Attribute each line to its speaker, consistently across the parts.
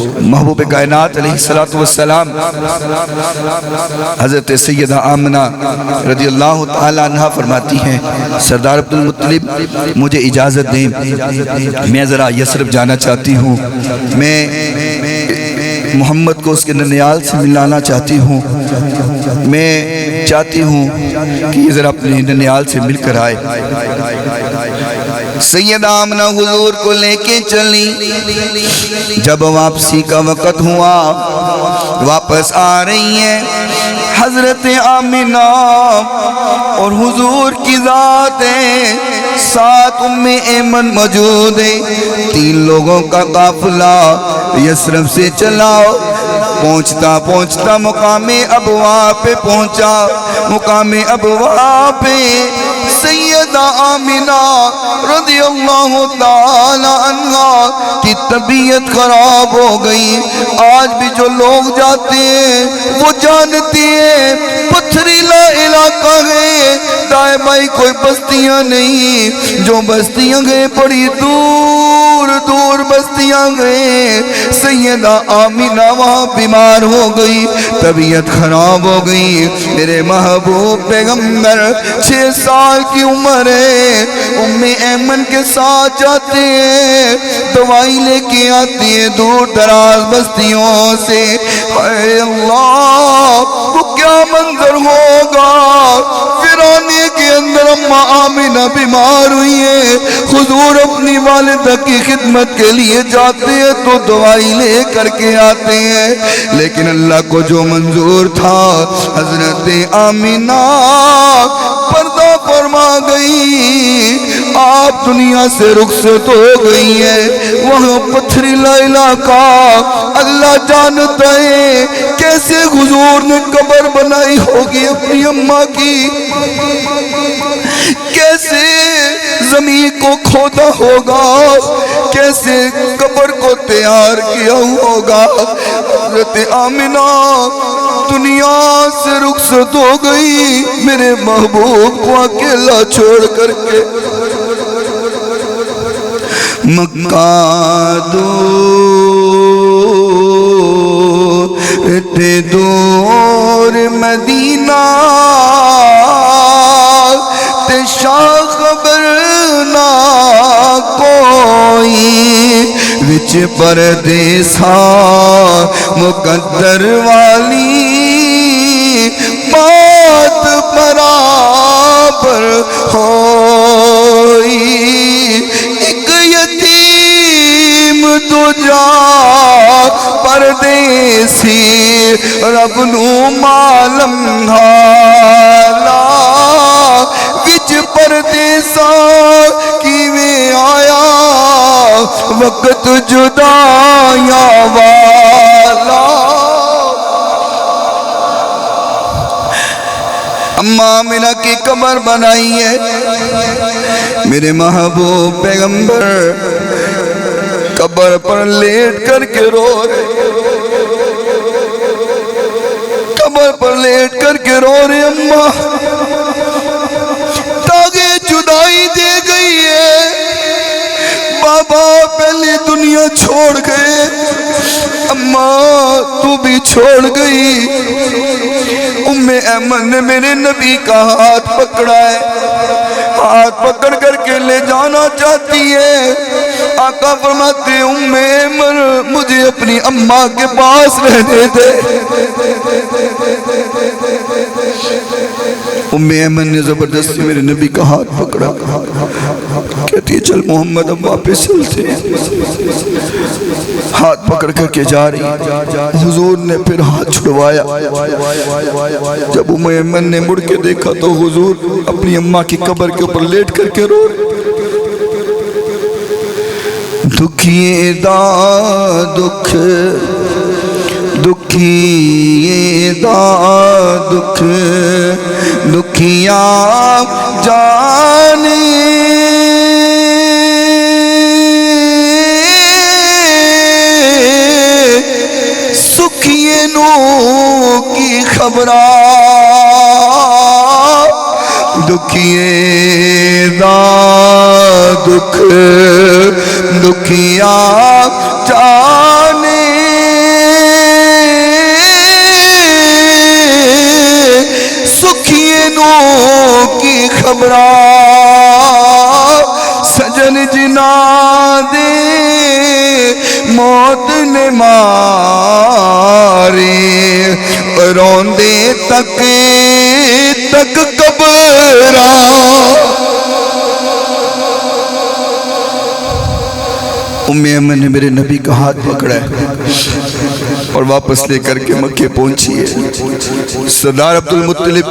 Speaker 1: محبوب کائنات علیہ السلام حضرت سیدہ آمنہ رضی اللہ تعالیٰ عنہ فرماتی ہیں سردار عبدالمطلب مجھے اجازت دیں، میں ذرا یثرب جانا چاہتی ہوں، میں محمد کو اس کے ننیال سے ملانا چاہتی ہوں، میں چاہتی ہوں کہ یہ ذرا اپنے ننیال سے مل کر آئے۔ سیدہ آمنہ حضور کو لے کے چلی، جب واپسی کا وقت ہوا واپس آ رہی ہیں حضرت آمنہ اور حضور کی ذات ہے، ساتھ ام ایمن موجود ہے، 3 لوگوں کا قافلہ یثرب سے چلا، پہنچتا پہنچتا مقام ابوا پہ پہنچا، مقام ابوا پہ سیدہ آمنہ رضی اللہ تعالی عنہ کی طبیعت خراب ہو گئی۔ آج بھی جو لوگ جاتے ہیں وہ جانتے ہیں پتھریلا علاقہ ہے، دائیں بائیں کوئی بستیاں نہیں، جو بستیاں گئے بڑی دور دور بستیاں گئے۔ سیدہ آمنہ وہاں بیمار ہو گئی، طبیعت خراب ہو گئی۔ میرے محبوب پیغمبر 6 سال کی عمر ہے، ام ایمن کے ساتھ جاتے ہیں، دوائی لے کے آتی ہے دور دراز بستیوں سے۔ اے اللہ وہ کیا منظر ہوگا، ویرانے کے اندر اماں آمنہ بیمار ہوئی ہے، حضور اپنی والدہ کی خدمت کے لیے جاتے ہیں تو دوائی لے کر کے آتے ہیں، لیکن اللہ کو جو منظور تھا حضرت آمنہ پردہ فرما گئی، آپ دنیا سے رخصت ہو گئی ہے۔ وہاں پتھریلا علاقہ اللہ جانتا ہے کیسے حضور نے قبر بنائی ہوگی اپنی اماں کی، کیسے زمین کو کھودا ہوگا، کیسے قبر کو تیار کیا ہوگا۔ حضرت آمنہ دنیا سے رخصت ہو گئی، میرے محبوب کو اکیلا چھوڑ کر کے۔ مکہ دور مدینہ تشاہ خبر نہ کوئی، وچ پردیسا مقدر والی بات برابر ہوئی۔ ایک یتیم دجا پردیسی رب نو معلوم حالا، وچ پردیسا کیویں آیا وقت جدایا والا۔ اماں آمنہ کی قبر بنائی ہے، میرے محبوب پیغمبر قبر پر لیٹ کر کے رو رہے، قبر پر لیٹ کر کے رو رہے۔ اماں تاغے جدائی دے گئی ہے، بابا پہلے دنیا چھوڑ گئے، اماں تو بھی چھوڑ گئی۔ ام ایمن نے میرے نبی کا ہاتھ پکڑا ہے، ہاتھ پکڑ کر کے لے جانا چاہتی ہے۔ آقا فرماتے ام ایمن مجھے اپنی اماں کے پاس رہنے دے۔ ام ایمن نے زبردستی میرے نبی کا ہاتھ پکڑا، کہتی ہے چل محمد اب واپس چلتے ہیں۔ ہاتھ پکڑ کر کے جا رہی، حضور نے پھر ہاتھ چھڑوایا۔ جب ام ایمن نے مڑ کے دیکھا تو حضور اپنی اماں کی قبر کے اوپر لیٹ کر کے رو رہے۔ دکھیے دا دکھ، دکھیے دا دکھ، دکھیا جانے سکھیے نو کی خبراں، دکھیے دا دکھ، دکھیا جانے نے ماری روندے تک قبراں ام ایمن نے میرے نبی کا ہاتھ پکڑا ہے اور واپس لے کر کے مکے پہنچی ہے. سردار عبدالمطلب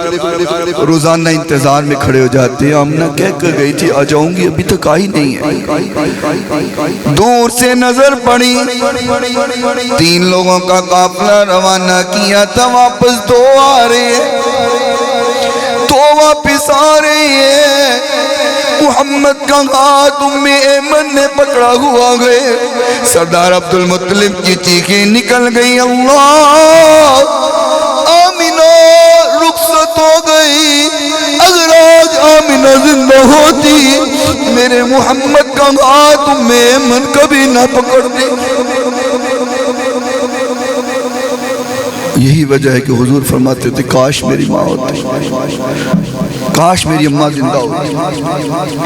Speaker 1: روزانہ انتظار میں کھڑے ہو جاتے ہیں. آمنہ کہہ کر گئی تھی آ جاؤں گی، ابھی تک آئی نہیں ہے. دور سے نظر پڑی، 3 لوگوں کا قافلہ روانہ کیا تھا، واپس 2 آ رہے ہیں، 2 واپس آ رہے ہیں. محمد کا ہاتھ ام ایمن نے پکڑا ہوا گئے. سردار عبدالمطلب کی چیخیں نکل گئی، اللہ آمینہ رخصت ہو گئی. اگر آج آمینہ زندہ ہوتی میرے محمد کا ہاتھ ام ایمن کبھی نہ پکڑتی. یہی وجہ ہے کہ حضور فرماتے تھے کاش میری ماں ہوتی، کاش میری اماں زندہ ہوتی.